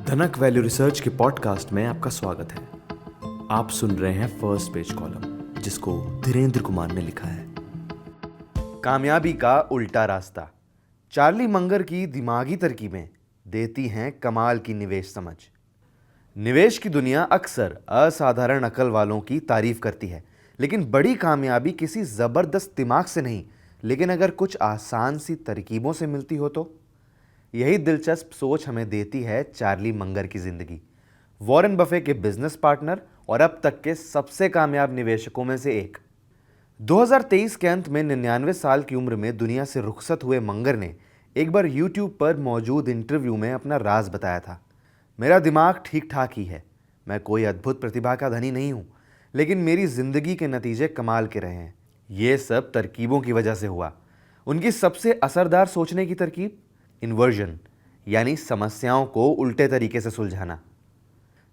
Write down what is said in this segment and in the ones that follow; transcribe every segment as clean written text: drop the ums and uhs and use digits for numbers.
धनक value research के podcast में आपका स्वागत है। आप सुन रहे हैं फर्स्ट पेज कॉलम, जिसको धीरेन्द्र कुमार ने लिखा है। कामयाबी का उल्टा रास्ता। चार्ली मंगर की दिमागी तरकीबें देती हैं कमाल की निवेश समझ। निवेश की दुनिया अक्सर असाधारण अकल वालों की तारीफ करती है, लेकिन बड़ी कामयाबी किसी जबरदस्त दिमाग से नहीं, लेकिन अगर कुछ आसान सी तरकीबों से मिलती हो तो। यही दिलचस्प सोच हमें देती है चार्ली मंगर की जिंदगी, वॉरेन बफे के बिजनेस पार्टनर और अब तक के सबसे कामयाब निवेशकों में से एक। 2023 के अंत में 99 साल की उम्र में दुनिया से रुखसत हुए मंगर ने एक बार YouTube पर मौजूद इंटरव्यू में अपना राज बताया था। मेरा दिमाग ठीक ठाक ही है, मैं कोई अद्भुत प्रतिभा का धनी नहीं हूं, लेकिन मेरी जिंदगी के नतीजे कमाल के रहे हैं। ये सब तरकीबों की वजह से हुआ। उनकी सबसे असरदार सोचने की तरकीब इन्वर्जन, यानी समस्याओं को उल्टे तरीके से सुलझाना।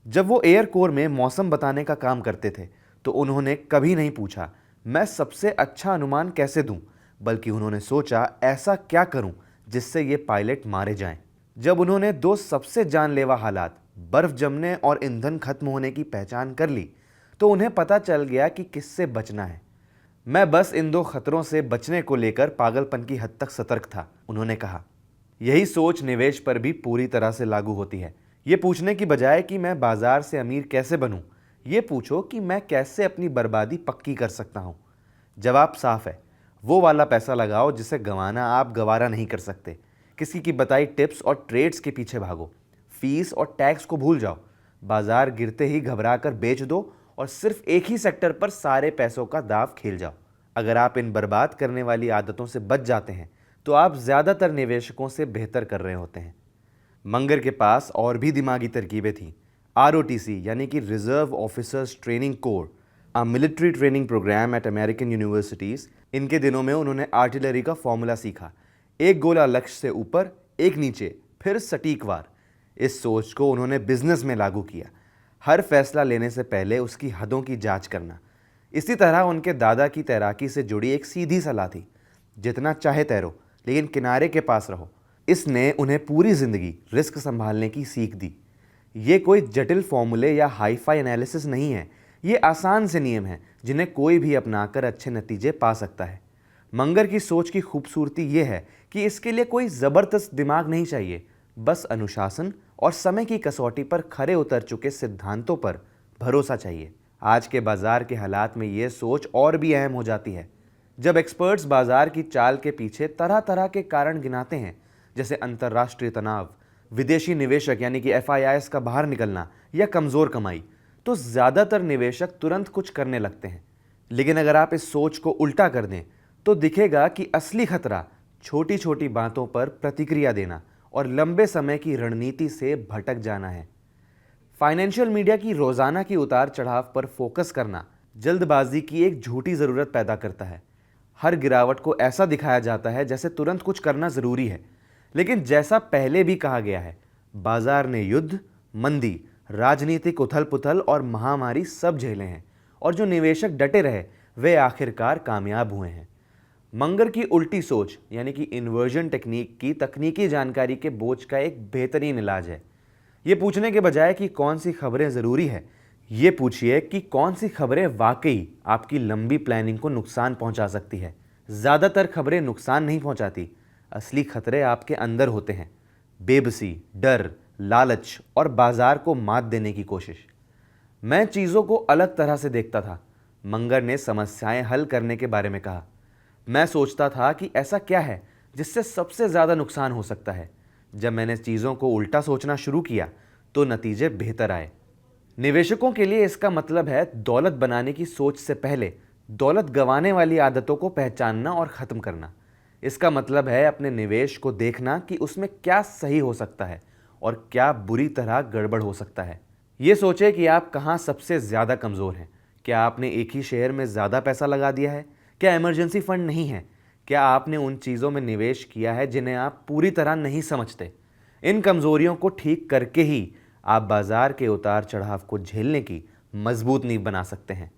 जब वो एयर कोर में मौसम बताने का काम करते थे तो उन्होंने कभी नहीं पूछा मैं सबसे अच्छा अनुमान कैसे दूं, बल्कि उन्होंने सोचा ऐसा क्या करूं जिससे ये पायलट मारे जाएं। जब उन्होंने दो सबसे जानलेवा हालात, बर्फ जमने और ईंधन खत्म होने की पहचान कर ली, तो उन्हें पता चल गया कि किससे बचना है। मैं बस इन दो खतरों से बचने को लेकर पागलपन की हद तक सतर्क था, उन्होंने कहा। यही सोच निवेश पर भी पूरी तरह से लागू होती है। ये पूछने की बजाय कि मैं बाजार से अमीर कैसे बनूं, ये पूछो कि मैं कैसे अपनी बर्बादी पक्की कर सकता हूं। जवाब साफ है, वो वाला पैसा लगाओ जिसे गंवाना आप गवारा नहीं कर सकते। किसी की बताई टिप्स और ट्रेड्स के पीछे भागो, फीस और टैक्स को भूल जाओ, बाजार गिरते ही घबरा कर बेच दो और सिर्फ एक ही सेक्टर पर सारे पैसों का दाव खेल जाओ। अगर आप इन बर्बाद करने वाली आदतों से बच जाते हैं तो आप ज्यादातर निवेशकों से बेहतर कर रहे होते हैं। मंगर के पास और भी दिमागी तरकीबें थीं। ROTC यानी कि reserve officers training corps, a military training program at American universities. इनके दिनों में उन्होंने आर्टिलरी का फॉर्मूला सीखा, एक गोला लक्ष्य से ऊपर, एक नीचे, फिर सटीक वार। इस सोच को उन्होंने बिजनेस में लागू किया, हर फैसला लेने से पहले उसकी हदों की जांच करना। इसी तरह उनके दादा की तैराकी से जुड़ी एक सीधी सलाह थी, जितना चाहे तैरो लेकिन किनारे के पास रहो। इसने उन्हें पूरी जिंदगी रिस्क संभालने की सीख दी। ये कोई जटिल फॉर्मूले या हाईफाई एनालिसिस नहीं है, ये आसान से नियम हैं जिन्हें कोई भी अपनाकर अच्छे नतीजे पा सकता है। मंगर की सोच की खूबसूरती ये है कि इसके लिए कोई जबरदस्त दिमाग नहीं चाहिए, बस अनुशासन और समय की कसौटी पर खरे उतर चुके सिद्धांतों पर भरोसा चाहिए। आज के बाजार के हालात में ये सोच और भी अहम हो जाती है। जब एक्सपर्ट्स बाजार की चाल के पीछे तरह तरह के कारण गिनाते हैं, जैसे अंतर्राष्ट्रीय तनाव, विदेशी निवेशक यानी कि FIIs का बाहर निकलना या कमजोर कमाई, तो ज्यादातर निवेशक तुरंत कुछ करने लगते हैं। लेकिन अगर आप इस सोच को उल्टा कर दें तो दिखेगा कि असली खतरा छोटी छोटी बातों पर प्रतिक्रिया देना और लंबे समय की रणनीति से भटक जाना है। फाइनेंशियल मीडिया की रोजाना की उतार चढ़ाव पर फोकस करना जल्दबाजी की एक झूठी जरूरत पैदा करता है। हर गिरावट को ऐसा दिखाया जाता है जैसे तुरंत कुछ करना जरूरी है, लेकिन जैसा पहले भी कहा गया है, बाजार ने युद्ध, मंदी, राजनीतिक उथल पुथल और महामारी सब झेले हैं, और जो निवेशक डटे रहे वे आखिरकार कामयाब हुए हैं। मंगर की उल्टी सोच यानी कि इन्वर्जन टेक्निक की तकनीकी जानकारी के बोझ का एक बेहतरीन इलाज है। ये पूछने के बजाय कि कौन सी खबरें जरूरी है, ये पूछिए कि कौन सी खबरें वाकई आपकी लंबी प्लानिंग को नुकसान पहुंचा सकती है। ज्यादातर खबरें नुकसान नहीं पहुंचाती, असली खतरे आपके अंदर होते हैं। बेबसी, डर, लालच और बाजार को मात देने की कोशिश। मैं चीजों को अलग तरह से देखता था, मंगर ने समस्याएं हल करने के बारे में कहा। मैं सोचता था कि ऐसा क्या है जिससे सबसे ज्यादा नुकसान हो सकता है। जब मैंने चीजों को उल्टा सोचना शुरू किया तो नतीजे बेहतर आए। निवेशकों के लिए इसका मतलब है दौलत बनाने की सोच से पहले दौलत गंवाने वाली आदतों को पहचानना और खत्म करना। इसका मतलब है अपने निवेश को देखना कि उसमें क्या सही हो सकता है और क्या बुरी तरह गड़बड़ हो सकता है। ये सोचे कि आप कहाँ सबसे ज्यादा कमजोर हैं। क्या आपने एक ही शेयर में ज्यादा पैसा लगा दिया है? क्या इमरजेंसी फंड नहीं है? क्या आपने उन चीजों में निवेश किया है जिन्हें आप पूरी तरह नहीं समझते? इन कमजोरियों को ठीक करके ही आप बाजार के उतार चढ़ाव को झेलने की मजबूत नींव बना सकते हैं।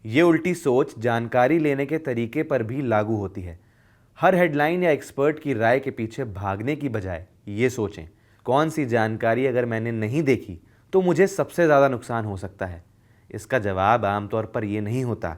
ये उल्टी सोच जानकारी लेने के तरीके पर भी लागू होती है। हर हेडलाइन या एक्सपर्ट की राय के पीछे भागने की बजाय ये सोचें कौन सी जानकारी अगर मैंने नहीं देखी तो मुझे सबसे ज़्यादा नुकसान हो सकता है? इसका जवाब आमतौर पर ये नहीं होता।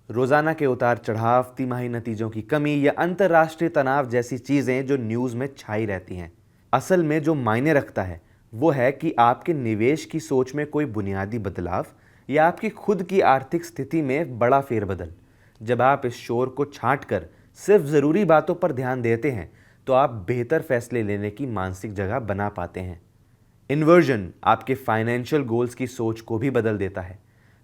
रोज़ाना के उतार चढ़ाव, तिमाही नतीजों की कमी या अंतर्राष्ट्रीय तनाव जैसी चीज़ें जो न्यूज़ में छाई रहती हैं। असल में जो मायने रखता है वो है कि आपके निवेश की सोच में कोई बुनियादी बदलाव या आपकी खुद की आर्थिक स्थिति में बड़ा फेरबदल। जब आप इस शोर को छांट कर सिर्फ ज़रूरी बातों पर ध्यान देते हैं तो आप बेहतर फैसले लेने की मानसिक जगह बना पाते हैं। इन्वर्जन आपके फाइनेंशियल गोल्स की सोच को भी बदल देता है।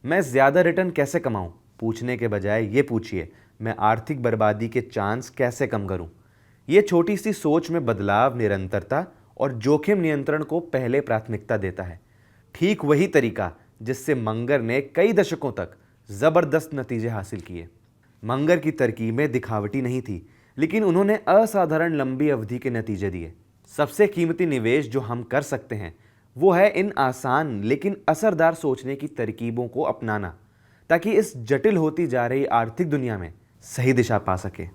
मैं ज़्यादा रिटर्न कैसे कमाऊं पूछने के बजाय ये पूछिए, मैं आर्थिक बर्बादी के चांस कैसे कम करूं। ये छोटी सी सोच में बदलाव निरंतरता और जोखिम नियंत्रण को पहले प्राथमिकता देता है। ठीक वही तरीका जिससे मंगर ने कई दशकों तक ज़बरदस्त नतीजे हासिल किए। मंगर की तरकीबें दिखावटी नहीं थी, लेकिन उन्होंने असाधारण लंबी अवधि के नतीजे दिए। सबसे कीमती निवेश जो हम कर सकते हैं वो है इन आसान लेकिन असरदार सोचने की तरकीबों को अपनाना, ताकि इस जटिल होती जा रही आर्थिक दुनिया में सही दिशा पा सके।